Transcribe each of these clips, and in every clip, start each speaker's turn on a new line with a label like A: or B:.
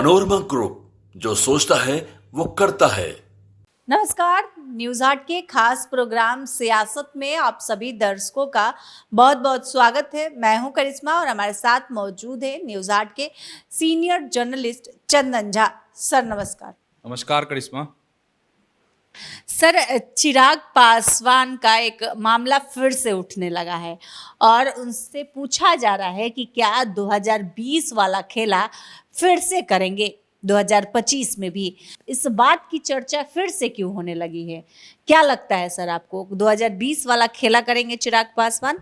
A: Manorama group, जो सोचता है वो करता है।
B: नमस्कार। न्यूज आर्ट के खास प्रोग्राम सियासत में आप सभी दर्शकों का बहुत बहुत स्वागत है। मैं हूं करिश्मा और हमारे साथ मौजूद है न्यूज आर्ट के senior journalist Chandan Jha. Sir नमस्कार।
C: नमस्कार करिश्मा।
B: सर, चिराग पासवान का एक मामला फिर से उठने लगा है और उनसे पूछा जा रहा है कि क्या 2020 वाला खेला फिर से करेंगे 2025 में भी। इस बात की चर्चा फिर से क्यों होने लगी है? क्या लगता है सर आपको, 2020 वाला खेला करेंगे चिराग पासवान?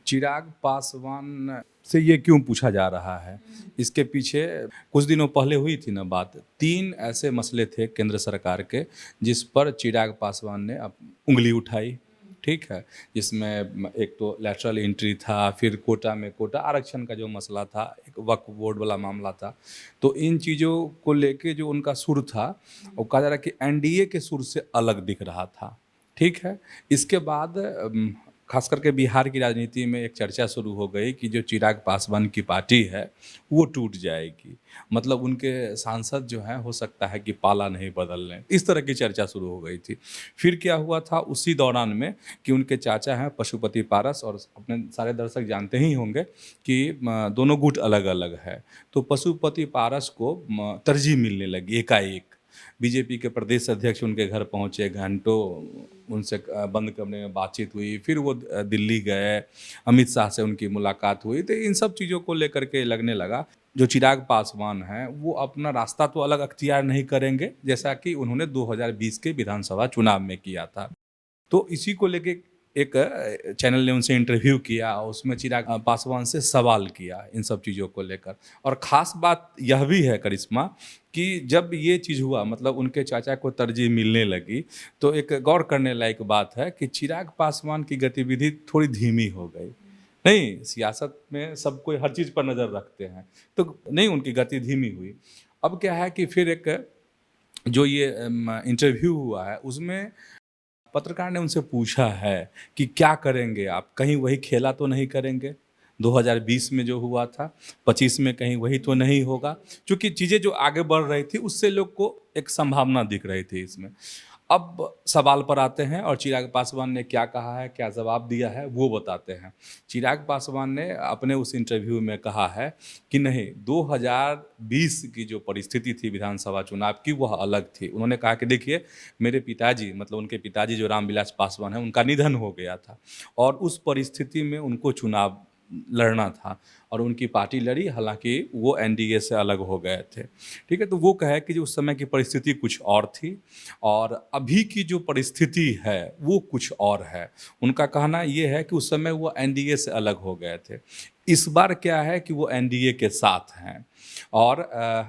C: चिराग पासवान से ये क्यों पूछा जा रहा है, इसके पीछे कुछ दिनों पहले हुई थी ना बात। 3 ऐसे मसले थे केंद्र सरकार के जिस पर चिराग पासवान ने उंगली उठाई, ठीक है। जिसमें एक तो लैटरल एंट्री था, फिर कोटा में कोटा आरक्षण का जो मसला था, एक वक्फ बोर्ड वाला मामला था। तो इन चीज़ों को लेके जो उनका सुर था वो कहा जा रहा है कि एनडीए के सुर से अलग दिख रहा था, ठीक है। इसके बाद खास करके बिहार की राजनीति में एक चर्चा शुरू हो गई कि जो चिराग पासवान की पार्टी है वो टूट जाएगी, मतलब उनके सांसद जो हैं हो सकता है कि पाला नहीं बदल लें, इस तरह की चर्चा शुरू हो गई थी। फिर क्या हुआ था उसी दौरान में कि उनके चाचा हैं पशुपति पारस, और अपने सारे दर्शक जानते ही होंगे कि दोनों गुट अलग अलग है। तो पशुपति पारस को तरजीह मिलने लगी एकाएक। बीजेपी के प्रदेश अध्यक्ष उनके घर पहुंचे, घंटों उनसे बंद कमरे में बातचीत हुई, फिर वो दिल्ली गए, अमित शाह से उनकी मुलाकात हुई। तो इन सब चीज़ों को लेकर के लगने लगा जो चिराग पासवान हैं वो अपना रास्ता तो अलग अख्तियार नहीं करेंगे, जैसा कि उन्होंने 2020 के विधानसभा चुनाव में किया था। तो इसी को लेके एक चैनल ने उनसे इंटरव्यू किया, उसमें चिराग पासवान से सवाल किया इन सब चीज़ों को लेकर। और ख़ास बात यह भी है करिश्मा कि जब ये चीज़ हुआ, मतलब उनके चाचा को तरजीह मिलने लगी, तो एक गौर करने लायक बात है कि चिराग पासवान की गतिविधि थोड़ी धीमी हो गई। नहीं, सियासत में सब कोई हर चीज़ पर नज़र रखते हैं, तो नहीं, उनकी गति धीमी हुई। अब क्या है कि फिर एक जो ये इंटरव्यू हुआ है उसमें पत्रकार ने उनसे पूछा है कि क्या करेंगे आप, कहीं वही खेला तो नहीं करेंगे 2020 में जो हुआ था, 25 में कहीं वही तो नहीं होगा। क्योंकि चीज़ें जो आगे बढ़ रही थी उससे लोग को एक संभावना दिख रही थी इसमें। अब सवाल पर आते हैं और चिराग पासवान ने क्या कहा है, क्या जवाब दिया है, वो बताते हैं। चिराग पासवान ने अपने उस इंटरव्यू में कहा है कि नहीं, 2020 की जो परिस्थिति थी विधानसभा चुनाव की वह अलग थी। उन्होंने कहा कि देखिए, मेरे पिताजी, मतलब उनके पिताजी जो रामविलास पासवान हैं, उनका निधन हो गया था और उस परिस्थिति में उनको चुनाव लड़ना था और उनकी पार्टी लड़ी, हालांकि वो एनडीए से अलग हो गए थे, ठीक है। तो वो कहे कि जो उस समय की परिस्थिति कुछ और थी और अभी की जो परिस्थिति है वो कुछ और है। उनका कहना ये है कि उस समय वो एनडीए से अलग हो गए थे, इस बार क्या है कि वो एनडीए के साथ हैं। और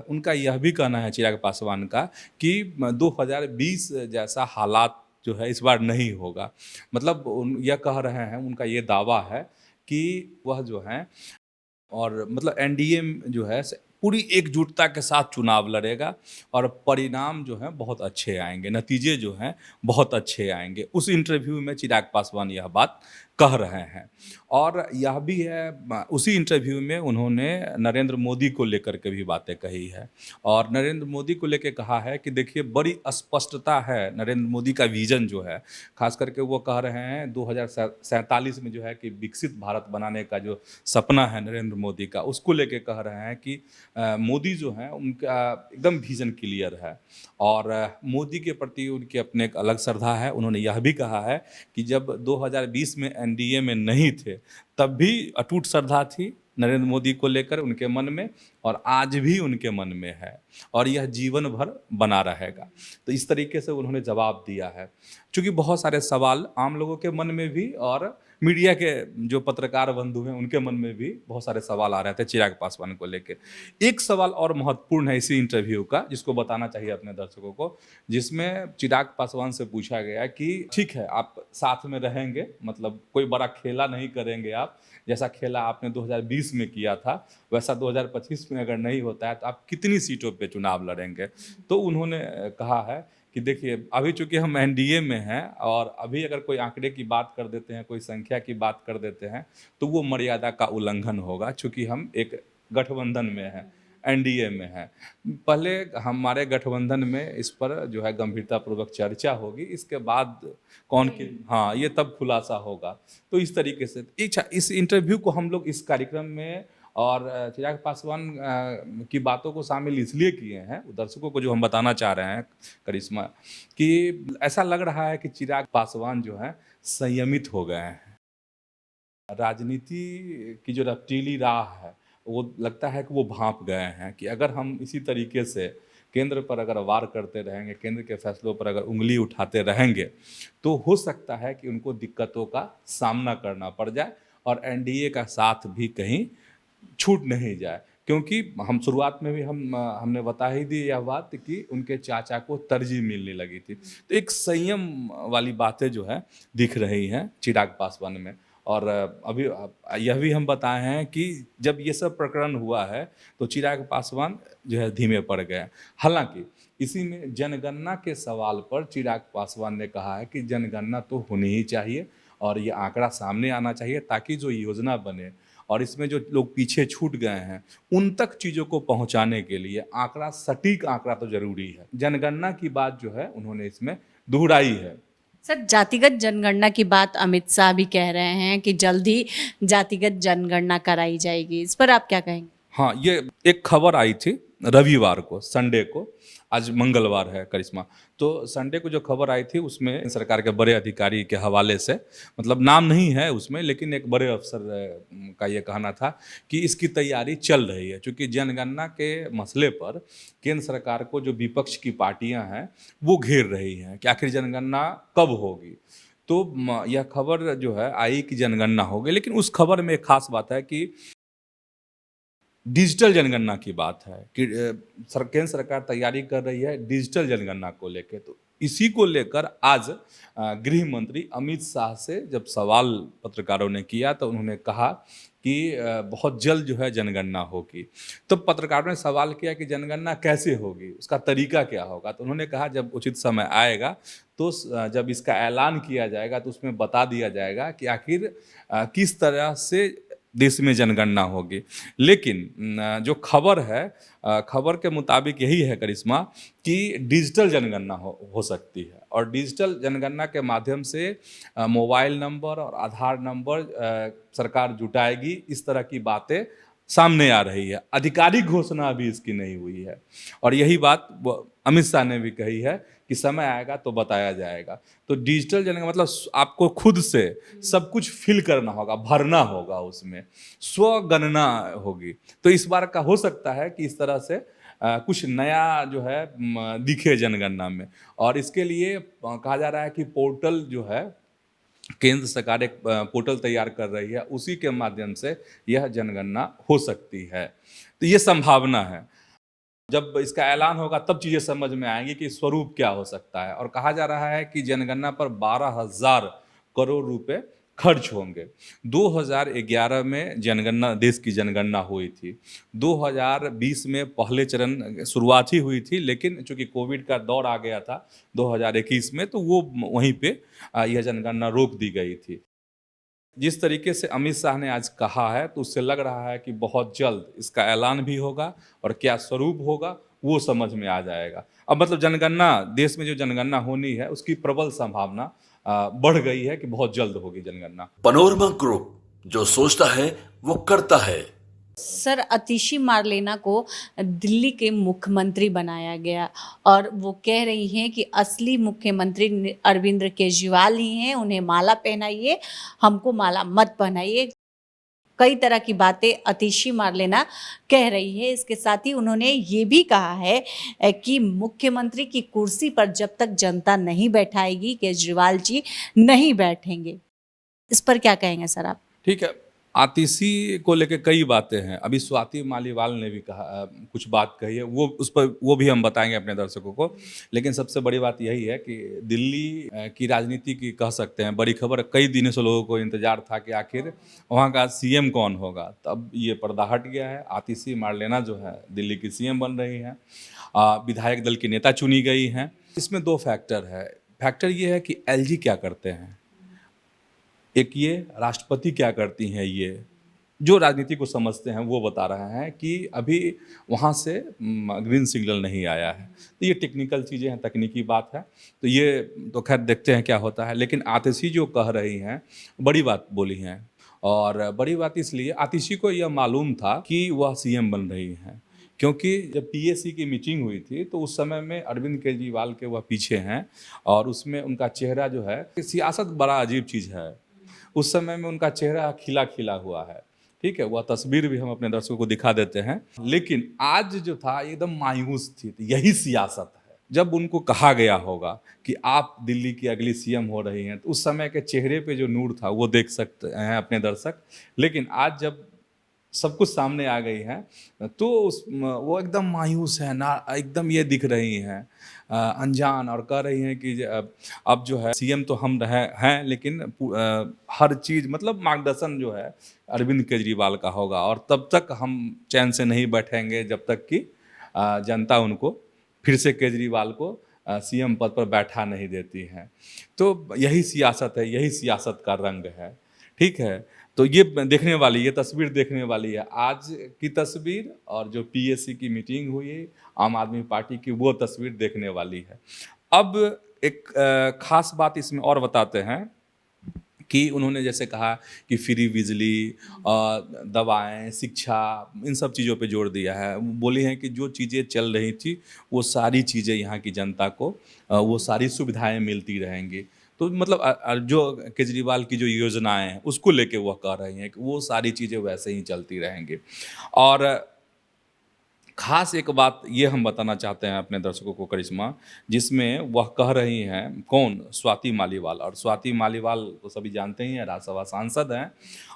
C: उनका यह भी कहना है चिराग पासवान का कि 2020 जैसा हालात जो है इस बार नहीं होगा। मतलब यह कह रहे हैं, उनका ये दावा है कि वह जो हैं और मतलब एनडीए जो है पूरी एकजुटता के साथ चुनाव लड़ेगा और परिणाम जो हैं बहुत अच्छे आएंगे, नतीजे जो हैं बहुत अच्छे आएंगे। उस इंटरव्यू में चिराग पासवान यह बात कह रहे हैं। और यह भी है, उसी इंटरव्यू में उन्होंने नरेंद्र मोदी को लेकर के भी बातें कही है और नरेंद्र मोदी को लेकर कहा है कि देखिए, बड़ी स्पष्टता है नरेंद्र मोदी का विजन जो है। खास करके वो कह रहे हैं 2047 में जो है कि विकसित भारत बनाने का जो सपना है नरेंद्र मोदी का, उसको लेके कह रहे हैं कि मोदी जो हैं उनका एकदम विजन क्लियर है और मोदी के प्रति उनकी अपने एक अलग श्रद्धा है। उन्होंने यह भी कहा है कि जब 2020 में एनडीए में नहीं थे तब भी अटूट श्रद्धा थी नरेंद्र मोदी को लेकर उनके मन में और आज भी उनके मन में है और यह जीवन भर बना रहेगा। तो इस तरीके से उन्होंने जवाब दिया है। क्योंकि बहुत सारे सवाल आम लोगों के मन में भी और मीडिया के जो पत्रकार बंधु हैं उनके मन में भी बहुत सारे सवाल आ रहे थे चिराग पासवान को लेकर। एक सवाल और महत्वपूर्ण है इसी इंटरव्यू का, जिसको बताना चाहिए अपने दर्शकों को, जिसमें चिराग पासवान से पूछा गया कि ठीक है, आप साथ में रहेंगे, मतलब कोई बड़ा खेला नहीं करेंगे आप, जैसा खेला आपने 2020 में किया था वैसा 2025 में अगर नहीं होता है तो आप कितनी सीटों पे चुनाव लड़ेंगे। तो उन्होंने कहा है कि देखिए, अभी चूंकि हम एनडीए में हैं और अभी अगर कोई आंकड़े की बात कर देते हैं, कोई संख्या की बात कर देते हैं तो वो मर्यादा का उल्लंघन होगा, चूंकि हम एक गठबंधन में हैं। एनडीए में हैं। पहले हमारे गठबंधन में इस पर जो है गंभीरतापूर्वक चर्चा होगी, इसके बाद कौन के हाँ ये तब खुलासा होगा। तो इस तरीके से इस इंटरव्यू को हम लोग इस कार्यक्रम में और चिराग पासवान की बातों को शामिल इसलिए किए हैं, दर्शकों को जो हम बताना चाह रहे हैं करिश्मा, कि ऐसा लग रहा है कि चिराग पासवान जो है संयमित हो गए हैं। राजनीति की जो रफ्तीली राह है वो लगता है कि वो भांप गए हैं कि अगर हम इसी तरीके से केंद्र पर अगर वार करते रहेंगे, केंद्र के फैसलों पर अगर उंगली उठाते रहेंगे, तो हो सकता है कि उनको दिक्कतों का सामना करना पड़ जाए और एनडीए का साथ भी कहीं छूट नहीं जाए। क्योंकि हम शुरुआत में भी हमने बता ही दी यह बात कि उनके चाचा को तरजीह मिलने लगी थी। तो एक संयम वाली बातें जो है दिख रही हैं चिराग पासवान में। और अभी यह भी हम बताए हैं कि जब ये सब प्रकरण हुआ है तो चिराग पासवान जो है धीमे पड़ गए। हालांकि इसी में जनगणना के सवाल पर चिराग पासवान ने कहा है कि जनगणना तो होनी ही चाहिए और ये आंकड़ा सामने आना चाहिए ताकि जो योजना बने और इसमें जो लोग पीछे छूट गए हैं उन तक चीज़ों को पहुंचाने के लिए आंकड़ा, सटीक आंकड़ा तो जरूरी है। जनगणना की बात जो है उन्होंने इसमें दोहराई है।
B: सर, जातिगत जनगणना की बात अमित शाह भी कह रहे हैं कि जल्द ही जातिगत जनगणना कराई जाएगी, इस पर आप क्या कहेंगे?
C: हाँ, ये एक खबर आई थी रविवार को, संडे को, आज मंगलवार है करिश्मा। तो संडे को जो खबर आई थी उसमें सरकार के बड़े अधिकारी के हवाले से, मतलब नाम नहीं है उसमें, लेकिन एक बड़े अफसर का ये कहना था कि इसकी तैयारी चल रही है। चूँकि जनगणना के मसले पर केंद्र सरकार को जो विपक्ष की पार्टियां हैं वो घेर रही हैं कि आखिर जनगणना कब होगी। तो यह खबर जो है आई कि जनगणना होगी, लेकिन उस खबर में एक खास बात है कि डिजिटल जनगणना की बात है कि केंद्र सरकार तैयारी कर रही है डिजिटल जनगणना को लेकर। तो इसी को लेकर आज गृह मंत्री अमित शाह से जब सवाल पत्रकारों ने किया तो उन्होंने कहा कि बहुत जल्द जो है जनगणना होगी। तो पत्रकारों ने सवाल किया कि जनगणना कैसे होगी, उसका तरीका क्या होगा। तो उन्होंने कहा जब उचित समय आएगा तो जब इसका ऐलान किया जाएगा तो उसमें बता दिया जाएगा कि आखिर किस तरह से देश में जनगणना होगी। लेकिन जो खबर है, खबर के मुताबिक यही है करिश्मा कि डिजिटल जनगणना हो सकती है और डिजिटल जनगणना के माध्यम से मोबाइल नंबर और आधार नंबर सरकार जुटाएगी, इस तरह की बातें सामने आ रही है। आधिकारिक घोषणा अभी इसकी नहीं हुई है और यही बात अमित शाह ने भी कही है कि समय आएगा तो बताया जाएगा। तो डिजिटल जनगणना मतलब आपको खुद से सब कुछ फिल करना होगा, भरना होगा, उसमें स्वगणना होगी। तो इस बार का हो सकता है कि इस तरह से कुछ नया जो है दिखे जनगणना में। और इसके लिए कहा जा रहा है कि पोर्टल जो है, केंद्र सरकार एक पोर्टल तैयार कर रही है, उसी के माध्यम से यह जनगणना हो सकती है। तो ये संभावना है, जब इसका ऐलान होगा तब चीज़ें समझ में आएंगी कि स्वरूप क्या हो सकता है। और कहा जा रहा है कि जनगणना पर 12,000 करोड़ रुपए खर्च होंगे। 2011 में जनगणना, देश की जनगणना हुई थी। 2020 में पहले चरण शुरुआत ही हुई थी, लेकिन चूंकि कोविड का दौर आ गया था 2021 में, तो वो वहीं पे यह जनगणना रोक दी गई थी। जिस तरीके से अमित शाह ने आज कहा है तो उससे लग रहा है कि बहुत जल्द इसका ऐलान भी होगा और क्या स्वरूप होगा वो समझ में आ जाएगा। अब मतलब जनगणना, देश में जो जनगणना होनी है उसकी प्रबल संभावना बढ़ गई है कि बहुत जल्द होगी जनगणना।
A: पनोरमा ग्रुप, जो सोचता है वो करता है।
B: सर, अतिशी मार्लेना को दिल्ली के मुख्यमंत्री बनाया गया और वो कह रही हैं कि असली मुख्यमंत्री अरविंद केजरीवाल ही हैं, उन्हें माला पहनाइए, हमको माला मत पहनाइए। कई तरह की बातें अतिशी मार्लेना कह रही है। इसके साथ ही उन्होंने ये भी कहा है कि मुख्यमंत्री की कुर्सी पर जब तक जनता नहीं बैठाएगी केजरीवाल जी नहीं बैठेंगे। इस पर क्या कहेंगे सर आप?
C: ठीक है, आतिशी को लेकर कई बातें हैं। अभी स्वाति मालीवाल ने भी कहा, कुछ बात कही है, वो उस पर वो भी हम बताएंगे अपने दर्शकों को। लेकिन सबसे बड़ी बात यही है कि दिल्ली की राजनीति की कह सकते हैं बड़ी खबर, कई दिनों से लोगों को इंतजार था कि आखिर वहाँ का सीएम कौन होगा। तब ये पर्दा हट गया है। आतिशी मार्लेना जो है दिल्ली की सीएम बन रही हैं, विधायक दल की नेता चुनी गई हैं। इसमें दो फैक्टर है। फैक्टर ये है कि एलजी क्या करते हैं, एक ये राष्ट्रपति क्या करती हैं, ये जो राजनीति को समझते हैं वो बता रहे हैं कि अभी वहाँ से ग्रीन सिग्नल नहीं आया है। तो ये टेक्निकल चीज़ें हैं, तकनीकी बात है, तो ये तो खैर देखते हैं क्या होता है। लेकिन आतिशी जो कह रही हैं बड़ी बात बोली हैं, और बड़ी बात इसलिए आतिशी को यह मालूम था कि वह सीएम बन रही हैं, क्योंकि जब पीएसी की मीटिंग हुई थी तो उस समय में अरविंद केजरीवाल के वह पीछे हैं, और उसमें उनका चेहरा जो है, सियासत बड़ा अजीब चीज़ है, उस समय में उनका चेहरा खिला खिला हुआ है, ठीक है। वह तस्वीर भी हम अपने दर्शकों को दिखा देते हैं। लेकिन आज जो था एकदम मायूस थी। तो यही सियासत है। जब उनको कहा गया होगा कि आप दिल्ली की अगली सीएम हो रही हैं, तो उस समय के चेहरे पे जो नूर था वो देख सकते हैं अपने दर्शक। लेकिन आज जब सब कुछ सामने आ गई है तो वो एकदम मायूस है ना, एकदम ये दिख रही हैं अनजान, और कह रही हैं कि अब जो है सीएम तो हम हैं, लेकिन हर चीज़ मतलब मार्गदर्शन जो है अरविंद केजरीवाल का होगा, और तब तक हम चैन से नहीं बैठेंगे जब तक कि जनता उनको फिर से केजरीवाल को सीएम पद पर बैठा नहीं देती है। तो यही सियासत है, यही सियासत का रंग है, ठीक है। तो ये देखने वाली, ये तस्वीर देखने वाली है आज की तस्वीर, और जो पीएसी की मीटिंग हुई आम आदमी पार्टी की वो तस्वीर देखने वाली है। अब एक खास बात इसमें और बताते हैं कि उन्होंने जैसे कहा कि फ्री बिजली, दवाएं, शिक्षा, इन सब चीज़ों पे जोर दिया है। बोली हैं कि जो चीज़ें चल रही थी वो सारी चीज़ें यहाँ की जनता को वो सारी सुविधाएं मिलती रहेंगी। तो मतलब जो केजरीवाल की जो योजनाएं हैं उसको लेके वह कह रही हैं कि वो सारी चीज़ें वैसे ही चलती रहेंगी। और खास एक बात ये हम बताना चाहते हैं अपने दर्शकों को करिश्मा, जिसमें वह कह रही हैं, कौन, स्वाति मालीवाल। और स्वाति मालीवाल तो सभी जानते ही हैं, राज्यसभा सांसद हैं,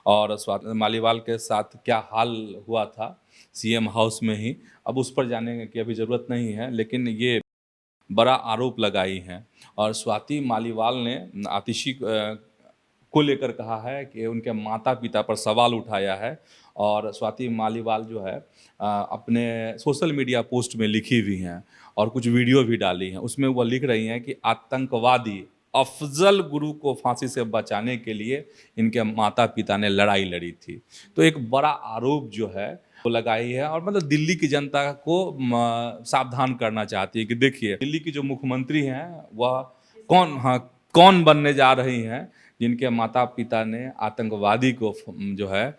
C: और स्वाति मालीवाल के साथ क्या हाल हुआ था सीएम हाउस में ही, अब उस पर जाने की अभी ज़रूरत नहीं है। लेकिन ये बड़ा आरोप लगाई हैं, और स्वाति मालीवाल ने आतिशी को लेकर कहा है कि उनके माता पिता पर सवाल उठाया है। और स्वाति मालीवाल जो है अपने सोशल मीडिया पोस्ट में लिखी हुई हैं, और कुछ वीडियो भी डाली हैं। उसमें वो लिख रही हैं कि आतंकवादी अफजल गुरु को फांसी से बचाने के लिए इनके माता पिता ने लड़ाई लड़ी थी। तो एक बड़ा आरोप जो है वो लगाई है, और मतलब दिल्ली की जनता को सावधान करना चाहती है कि देखिए दिल्ली की जो मुख्यमंत्री हैं वह कौन बनने जा रही हैं, जिनके माता पिता ने आतंकवादी को जो है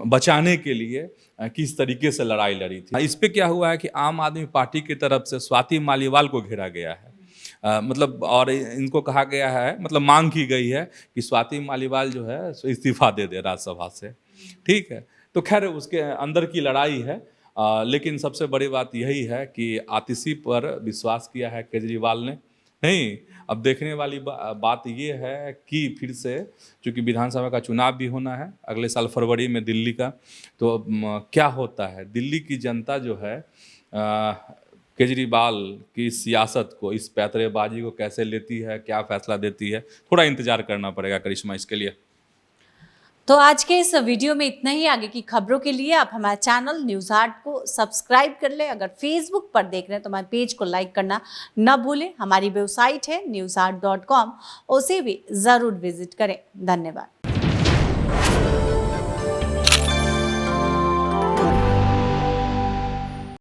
C: बचाने के लिए किस तरीके से लड़ाई लड़ी थी। इस पे क्या हुआ है कि आम आदमी पार्टी की तरफ से स्वाति मालीवाल को घेरा गया है, मतलब, और इनको कहा गया है, मतलब मांग की गई है कि स्वाति मालीवाल जो है इस्तीफा दे दे राज्यसभा से, ठीक है। तो खैर उसके अंदर की लड़ाई है, लेकिन सबसे बड़ी बात यही है कि आतिशी पर विश्वास किया है केजरीवाल ने नहीं। अब देखने वाली बात ये है कि फिर से, चूँकि विधानसभा का चुनाव भी होना है अगले साल फरवरी में दिल्ली का, तो क्या होता है, दिल्ली की जनता जो है केजरीवाल की सियासत को, इस पैतरेबाजी को कैसे लेती है, क्या फैसला देती है, थोड़ा इंतजार करना पड़ेगा करिश्मा इसके लिए।
B: तो आज के इस वीडियो में इतना ही। आगे की खबरों के लिए आप हमारे चैनल न्यूज़ 8 को सब्सक्राइब कर लें। अगर फेसबुक पर देख रहे हैं तो हमारे पेज को लाइक करना न भूलें। हमारी वेबसाइट है news8.com, उसे भी ज़रूर विजिट करें। धन्यवाद।